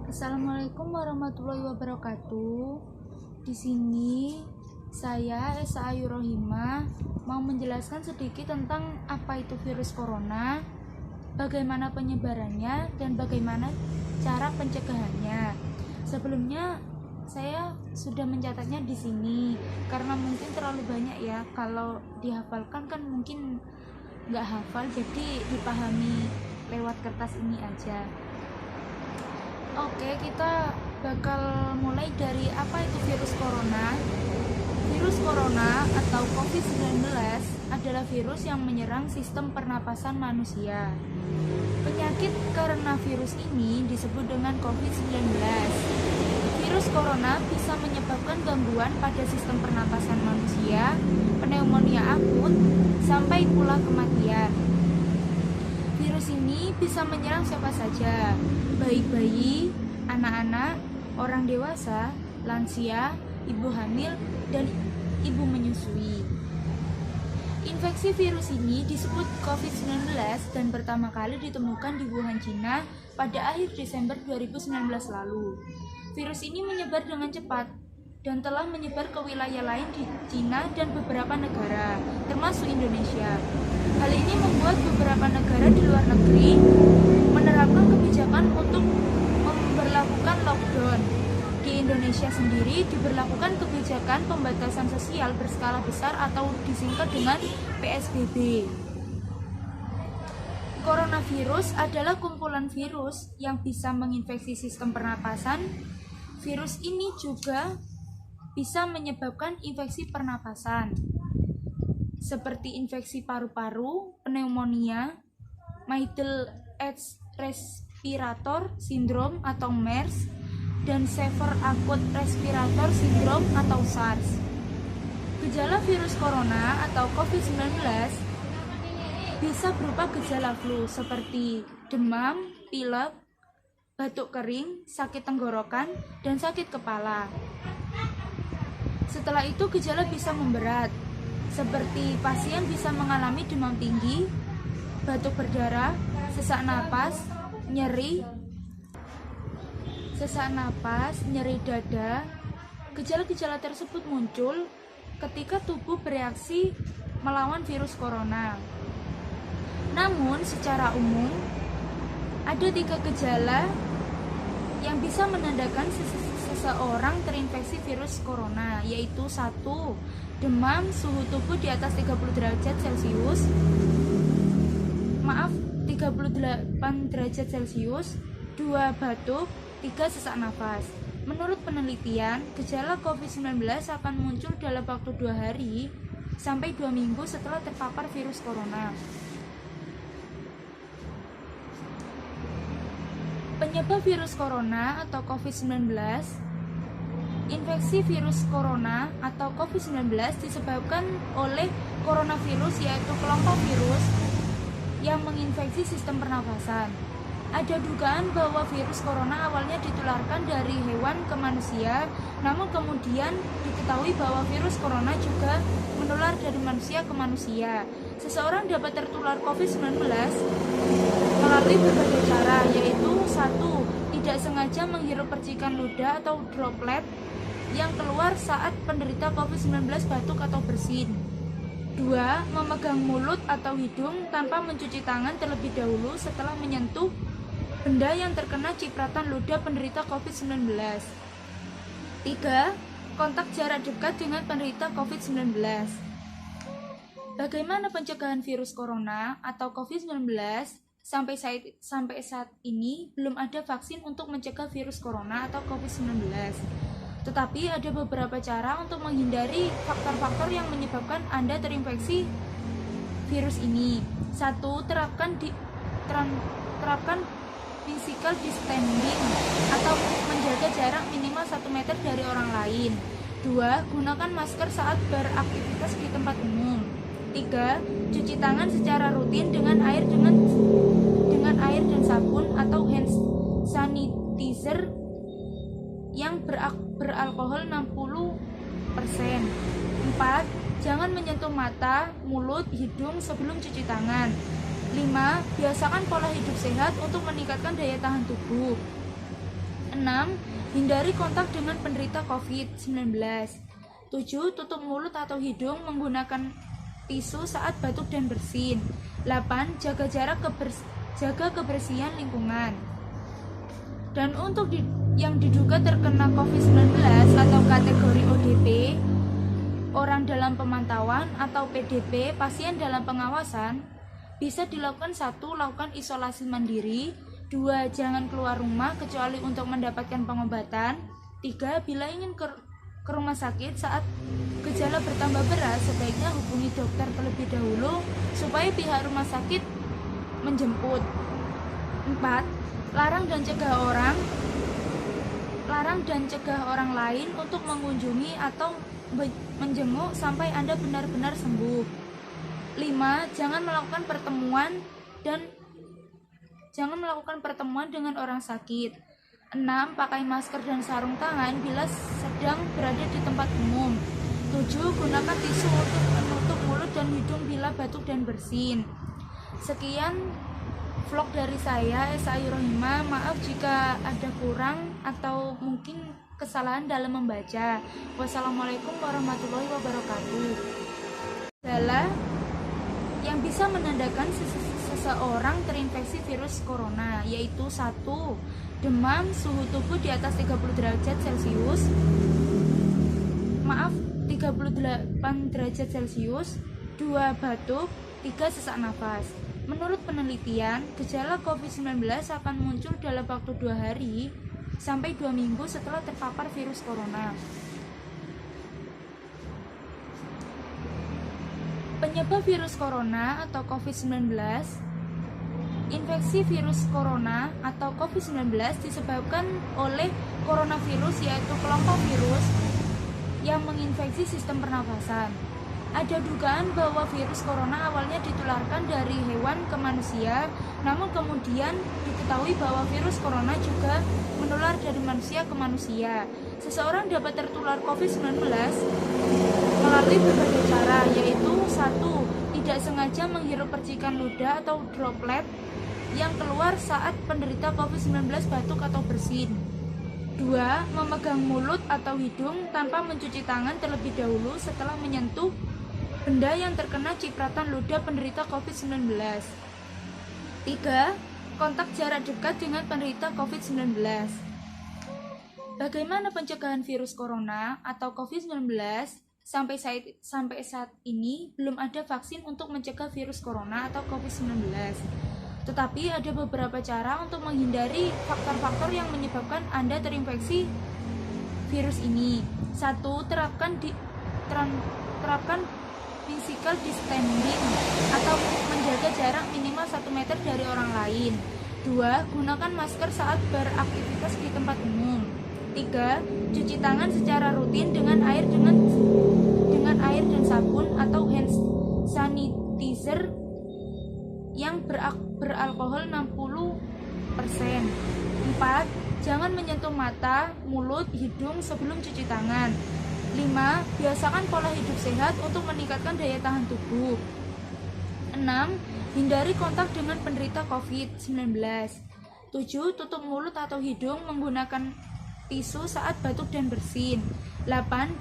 Assalamualaikum warahmatullahi wabarakatuh. Di sini saya Esa Ayu Rohimah mau menjelaskan sedikit tentang apa itu virus corona, bagaimana penyebarannya dan bagaimana cara pencegahannya. Sebelumnya saya sudah mencatatnya di sini karena mungkin terlalu banyak ya, kalau dihafalkan kan mungkin nggak hafal, jadi dipahami lewat kertas ini aja. Oke, kita bakal mulai dari apa itu virus corona. Virus corona atau COVID-19 adalah virus yang menyerang sistem pernapasan manusia. Penyakit karena virus ini disebut dengan COVID-19. Virus corona bisa menyebabkan gangguan pada sistem pernapasan manusia, pneumonia akut, sampai pula kematian. Virus ini bisa menyerang siapa saja, baik bayi, anak-anak, orang dewasa, lansia, ibu hamil, dan ibu menyusui. Infeksi virus ini disebut COVID-19 dan pertama kali ditemukan di Wuhan, China pada akhir Desember 2019 lalu. Virus ini menyebar dengan cepat dan telah menyebar ke wilayah lain di China dan beberapa negara, termasuk Indonesia. Hal ini membuat beberapa negara di luar negeri menerapkan kebijakan untuk memberlakukan lockdown. Di Indonesia sendiri diberlakukan kebijakan pembatasan sosial berskala besar atau disingkat dengan PSBB. Coronavirus adalah kumpulan virus yang bisa menginfeksi sistem pernapasan. Virus ini juga bisa menyebabkan infeksi pernapasan seperti infeksi paru-paru, pneumonia, Middle East Respiratory Syndrome atau MERS, dan Severe Acute Respiratory Syndrome atau SARS. Gejala virus corona atau COVID-19 bisa berupa gejala flu seperti demam, pilek, batuk kering, sakit tenggorokan, dan sakit kepala. Setelah itu gejala bisa memberat, seperti pasien bisa mengalami demam tinggi, batuk berdarah, sesak napas, nyeri dada. Gejala-gejala tersebut muncul ketika tubuh bereaksi melawan virus corona. Namun secara umum ada 3 gejala yang bisa menandakan seseorang terinfeksi virus corona, yaitu 1. Demam, suhu tubuh di atas 38 derajat Celcius, 2. Batuk, 3. Sesak nafas. Menurut penelitian, gejala COVID-19 akan muncul dalam waktu 2 hari sampai 2 minggu setelah terpapar virus corona. Penyebab virus corona atau COVID-19. Infeksi virus corona atau COVID-19 disebabkan oleh coronavirus, yaitu kelompok virus yang menginfeksi sistem pernafasan. Ada dugaan bahwa virus corona awalnya ditularkan dari hewan ke manusia, namun kemudian diketahui bahwa virus corona juga menular dari manusia ke manusia. Seseorang dapat tertular COVID-19 melalui berbagai cara, yaitu 1. Tidak sengaja menghirup percikan ludah atau droplet yang keluar saat penderita COVID-19 batuk atau bersin. 2. Memegang mulut atau hidung tanpa mencuci tangan terlebih dahulu setelah menyentuh benda yang terkena cipratan ludah penderita COVID-19. 3. Kontak jarak dekat dengan penderita COVID-19. Bagaimana pencegahan virus corona atau COVID-19? Sampai saat ini belum ada vaksin untuk mencegah virus corona atau COVID-19. Tetapi ada beberapa cara untuk menghindari faktor-faktor yang menyebabkan Anda terinfeksi virus ini. 1. Terapkan physical distancing atau menjaga jarak minimal 1 meter dari orang lain. 2. Gunakan masker saat beraktivitas di tempat umum. 3. Cuci tangan secara rutin dengan air dan sabun atau hand sanitizer yang beralkohol 60%. 4. Jangan menyentuh mata, mulut, hidung sebelum cuci tangan. 5. Biasakan pola hidup sehat untuk meningkatkan daya tahan tubuh. 6. 6. Hindari kontak dengan penderita COVID-19. 7. Tutup mulut atau hidung menggunakan tisu saat batuk dan bersin. 8. Jaga kebersihan lingkungan. Dan untuk yang diduga terkena COVID-19 atau kategori ODP, orang dalam pemantauan, atau PDP, pasien dalam pengawasan, bisa dilakukan: 1. Lakukan isolasi mandiri. 2. Jangan keluar rumah kecuali untuk mendapatkan pengobatan. 3. Bila ingin ke rumah sakit saat gejala bertambah berat, sebaiknya hubungi dokter terlebih dahulu supaya pihak rumah sakit menjemput. 4. Larang dan cegah orang lain untuk mengunjungi atau menjenguk sampai Anda benar-benar sembuh. 5. Jangan melakukan pertemuan dengan orang sakit. 6. Pakai masker dan sarung tangan bila sedang berada di tempat umum. 7. Gunakan tisu untuk menutup mulut dan hidung bila batuk dan bersin. Sekian vlog dari saya, Esa Ayurohima. Maaf jika ada kurang atau mungkin kesalahan dalam membaca. Wassalamualaikum warahmatullahi wabarakatuh. Gejala yang bisa menandakan seseorang terinfeksi virus corona yaitu: 1. Demam, suhu tubuh di atas 38 derajat Celcius. 2. Batuk. 3. Sesak nafas. Menurut penelitian, gejala COVID-19 akan muncul dalam waktu 2 hari sampai 2 minggu setelah terpapar virus corona. Penyebab virus corona atau COVID-19. Infeksi virus corona atau COVID-19 disebabkan oleh coronavirus, yaitu kelompok virus yang menginfeksi sistem pernafasan. Ada dugaan bahwa virus corona awalnya ditularkan dari hewan ke manusia, namun kemudian diketahui bahwa virus corona juga menular dari manusia ke manusia. Seseorang dapat tertular COVID-19 melalui berbagai cara, yaitu: 1. Tidak sengaja menghirup percikan ludah atau droplet yang keluar saat penderita COVID-19 batuk atau bersin. 2. Memegang mulut atau hidung tanpa mencuci tangan terlebih dahulu setelah menyentuh benda yang terkena cipratan ludah penderita COVID-19. 3. Kontak jarak dekat dengan penderita COVID-19. Bagaimana pencegahan virus corona atau COVID-19? Sampai saat ini belum ada vaksin untuk mencegah virus corona atau COVID-19. Tetapi ada beberapa cara untuk menghindari faktor-faktor yang menyebabkan Anda terinfeksi virus ini. 1. Terapkan physical distancing atau menjaga jarak minimal 1 meter dari orang lain. 2. Gunakan masker saat beraktivitas di tempat umum. 3. Cuci tangan secara rutin dengan air dan sabun atau hand sanitizer yang beralkohol 60%. 4. Jangan menyentuh mata, mulut, hidung sebelum cuci tangan. 5. Biasakan pola hidup sehat untuk meningkatkan daya tahan tubuh. 6. Hindari kontak dengan penderita COVID-19. 7. Tutup mulut atau hidung menggunakan tisu saat batuk dan bersin. 8.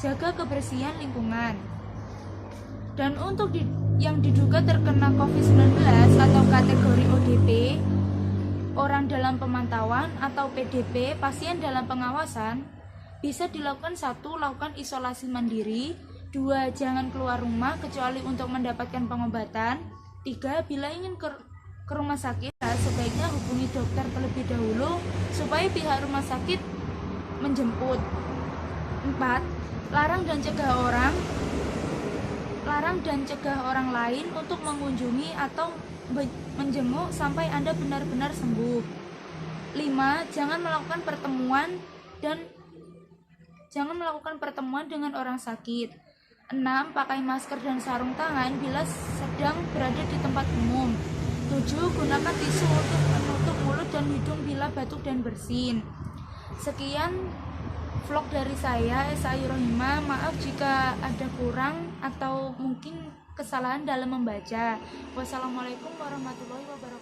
Jaga kebersihan lingkungan. Dan untuk yang diduga terkena COVID-19 atau kategori ODP, orang dalam pemantauan, atau PDP, pasien dalam pengawasan, bisa dilakukan: 1. Lakukan isolasi mandiri. 2. Jangan keluar rumah kecuali untuk mendapatkan pengobatan. 3. Bila ingin ke rumah sakit, sebaiknya hubungi dokter terlebih dahulu supaya pihak rumah sakit menjemput. 4. Larang dan cegah orang lain untuk mengunjungi atau menjenguk sampai Anda benar-benar sembuh. 5. Jangan melakukan pertemuan dengan orang sakit. 6. Pakai masker dan sarung tangan bila sedang berada di tempat umum. 7. Gunakan tisu untuk menutup mulut dan hidung bila batuk dan bersin. Sekian vlog dari saya, Esa Ayurohima. Maaf jika ada kurang atau mungkin kesalahan dalam membaca. Wassalamualaikum warahmatullahi wabarakatuh.